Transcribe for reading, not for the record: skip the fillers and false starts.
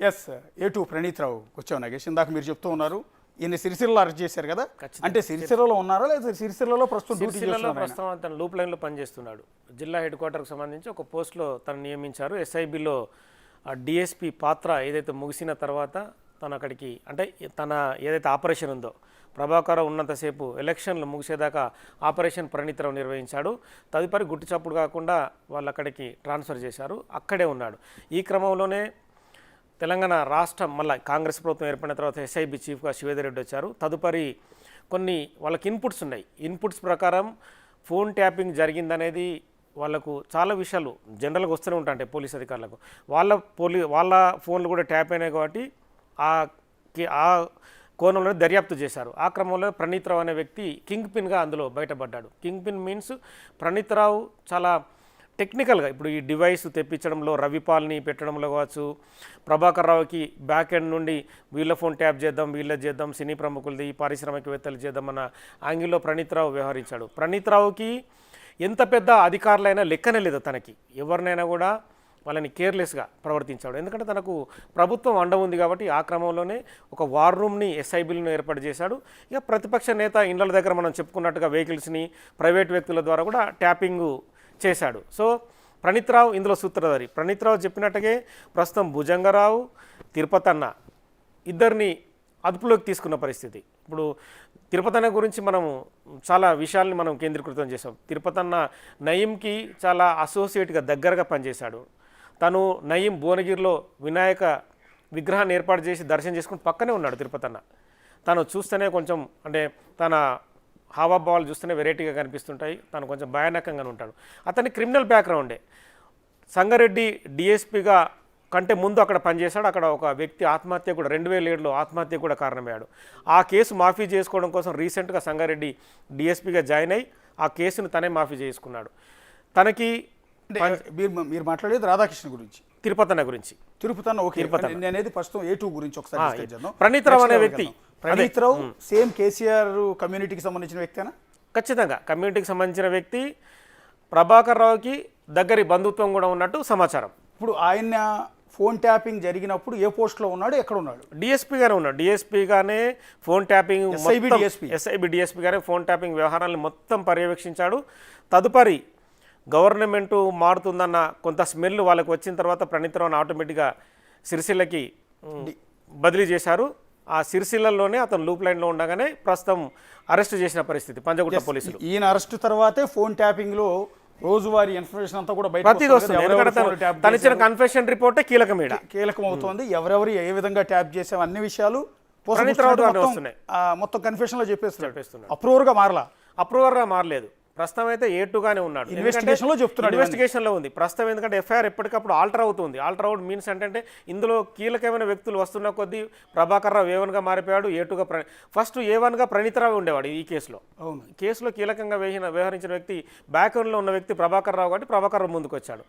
Yes A2 Praneeth రావు వచ్చావు నాగేష్. ఇందాక మీరు చెప్తూ ఉన్నారు ఈయన సిరిసిల్లలో అరెస్ట్ చేశారు కదా, అంటే సిరిసిల్లలో ఉన్నారా లేదా సిరిసిల్లలో ప్రస్తుతం డ్యూటీ చేస్తున్నారు? ప్రస్తుతం తన లూప్ లైన్లో పనిచేస్తున్నాడు. జిల్లా హెడ్ క్వార్టర్కి సంబంధించి ఒక పోస్ట్లో తను నియమించారు. ఎస్ఐబిలో డిఎస్పి పాత్ర ఏదైతే ముగిసిన తర్వాత తను అక్కడికి, అంటే తన ఏదైతే ఆపరేషన్ ఉందో ప్రభాకర్ ఉన్నంతసేపు ఎలక్షన్లు ముగిసేదాకా ఆపరేషన్ ప్రణీతరావు నిర్వహించాడు. తదుపరి గుట్టు చప్పుడు కాకుండా వాళ్ళు అక్కడికి ట్రాన్స్ఫర్ చేశారు, అక్కడే ఉన్నాడు. ఈ క్రమంలోనే తెలంగాణ రాష్ట్రం మళ్ళీ కాంగ్రెస్ ప్రభుత్వం ఏర్పడిన తర్వాత ఎస్ఐబి చీఫ్గా శివేందర్ రెడ్డి వచ్చారు. తదుపరి కొన్ని వాళ్ళకి ఇన్పుట్స్ ఉన్నాయి. ఇన్పుట్స్ ప్రకారం ఫోన్ ట్యాపింగ్ జరిగిందనేది వాళ్ళకు చాలా విషయాలు జనరల్గా వస్తూనే ఉంటాయి పోలీస్ అధికారులకు. వాళ్ళ ఫోన్లు కూడా ట్యాప్ అయినాయి కాబట్టి ఆ కోణంలో దర్యాప్తు చేశారు. ఆ క్రమంలో ప్రణీత్ రావు అనే వ్యక్తి కింగ్ పిన్గా అందులో బయటపడ్డాడు. కింగ్ పిన్ మీన్స్ ప్రణీత్ రావు చాలా టెక్నికల్గా ఇప్పుడు ఈ డివైస్ తెప్పించడంలో రవిపాల్ని పెట్టడంలో కావచ్చు, ప్రభాకర్ రావుకి బ్యాక్ ఎండ్ నుండి వీళ్ళ ఫోన్ ట్యాప్ చేద్దాం, వీళ్ళ చేద్దాం, సినీ ప్రముఖులది, పారిశ్రామికవేత్తలు చేద్దామన్న యాంగిల్లో ప్రణీత్ రావు వ్యవహరించాడు. ప్రణీత్ రావుకి ఎంత పెద్ద అధికారులైనా లెక్కనే లేదు, తనకి ఎవరినైనా కూడా వాళ్ళని కేర్లెస్గా ప్రవర్తించాడు. ఎందుకంటే తనకు ప్రభుత్వం అండ ఉంది కాబట్టి ఆ క్రమంలోనే ఒక వార్ రూమ్ని ఎస్ఐబిలను ఏర్పాటు చేశాడు. ఇక ప్రతిపక్ష నేత ఇండ్ల దగ్గర మనం చెప్పుకున్నట్టుగా వెహికల్స్ని ప్రైవేట్ వ్యక్తుల ద్వారా కూడా ట్యాపింగ్ చేశాడు. సో ప్రణీత్ రావు ఇందులో సూత్రధారి. ప్రణీత్ రావు చెప్పినట్టుగా ప్రస్తుతం భుజంగరావు, తిరుపతి అన్న ఇద్దరిని అదుపులోకి తీసుకున్న పరిస్థితి. ఇప్పుడు తిరుపతి అన్న గురించి మనము చాలా విషయాల్ని మనం కేంద్రీకృతం చేసాం. తిరుపతి అన్న నయీంకి చాలా అసోసియేట్గా దగ్గరగా పనిచేశాడు. తను నయీం భువనగిరిలో వినాయక విగ్రహాన్ని ఏర్పాటు చేసి దర్శనం చేసుకుని పక్కనే ఉన్నాడు తిరుపతి అన్న. తను చూస్తేనే కొంచెం, అంటే తన హావభావాలు చూస్తేనే వెరైటీగా కనిపిస్తుంటాయి. తను కొంచెం భయానకంగానే ఉంటాడు. అతని క్రిమినల్ బ్యాక్గ్రౌండే. సంగారెడ్డి డిఎస్పీగా కంటే ముందు అక్కడ పనిచేశాడు. అక్కడ ఒక వ్యక్తి ఆత్మహత్య కూడా 2007లో ఆత్మహత్య కూడా కారణమయ్యాడు. ఆ కేసు మాఫీ చేసుకోవడం కోసం రీసెంట్గా సంగారెడ్డి డిఎస్పీగా జాయిన్ అయ్యి ఆ కేసును తనే మాఫీ చేసుకున్నాడు. తనకి మీరు మాట్లాడేది రాధాకృష్ణ గురించి, తిరుపతి అన్న గురించి. తిరుపతి అన్న ఓకే, నేనేది ప్రస్తుతం A2 గురించి ఒకసారి. ప్రణీత్ రావు అనే వ్యక్తి, ప్రణీత్ రావు సేమ్ కేసీఆర్ కమ్యూనిటీకి సంబంధించిన వ్యక్తేనా? ఖచ్చితంగా కమ్యూనిటీకి సంబంధించిన వ్యక్తి. ప్రభాకర్ రావుకి దగ్గరి బంధుత్వం కూడా ఉన్నట్టు సమాచారం. ఇప్పుడు ఆయన ఫోన్ ట్యాపింగ్ జరిగినప్పుడు ఏ పోస్ట్లో ఉన్నాడు, ఎక్కడ ఉన్నాడు? డిఎస్పీగానే ఉన్నాడు. డిఎస్పీగానే ఫోన్ ట్యాపింగ్, ఎస్ఐబి డిఎస్పీగానే ఫోన్ ట్యాపింగ్ వ్యవహారాలను మొత్తం పర్యవేక్షించాడు. తదుపరి గవర్నమెంటు మారుతుందన్న కొంత స్మెల్ వాళ్ళకి వచ్చిన తర్వాత ప్రణీత్ రావుని ఆటోమేటిక్గా సిరిసిల్లకి బదిలీ చేశారు. ఆ సిరిసిల్లలోనే అతను లూప్ లైన్లో ఉండగానే ప్రస్తుతం అరెస్ట్ చేసిన పరిస్థితి పంజగుట్ట పోలీసులు. ఈయన అరెస్ట్ తర్వాతే ఫోన్ ట్యాపింగ్లో రోజువారీ ఇన్ఫర్మేషన్ అంతా కూడా ప్రతిదీ వస్తుంది. తను ఇచ్చిన కన్ఫెషన్ రిపోర్టే కీలకం అవుతుంది. ఎవరెవరు ఏ విధంగా ట్యాప్ చేసాం అన్ని విషయాలు మొత్తం కన్ఫెషన్ లో చెప్పేస్తున్నాడు. అప్రూవర్గా మారలేదు. ప్రస్తుతం అయితే A2గానే ఉన్నాడు. ఇన్వెస్టిగేషన్లో ఉంది ప్రస్తుతం. ఎందుకంటే ఎఫ్ఐఆర్ ఎప్పటికప్పుడు ఆల్టర్ అవుతుంది. ఆల్టర్ అవుట్ మీన్స్ అంటే ఇందులో కీలకమైన వ్యక్తులు వస్తున్న కొద్దీ ప్రభాకర్ రావు A1గా మారిపోయాడు. A2గా ఫస్ట్ A1గా ప్రణీత్ రావు ఉండేవాడు. ఈ కేసులో కీలకంగా వ్యవహరించిన వ్యక్తి బ్యాక్ ఎండ్లో ఉన్న వ్యక్తి ప్రభాకర్ రావు కాబట్టి ప్రభాకర్ రావు ముందుకు వచ్చాడు.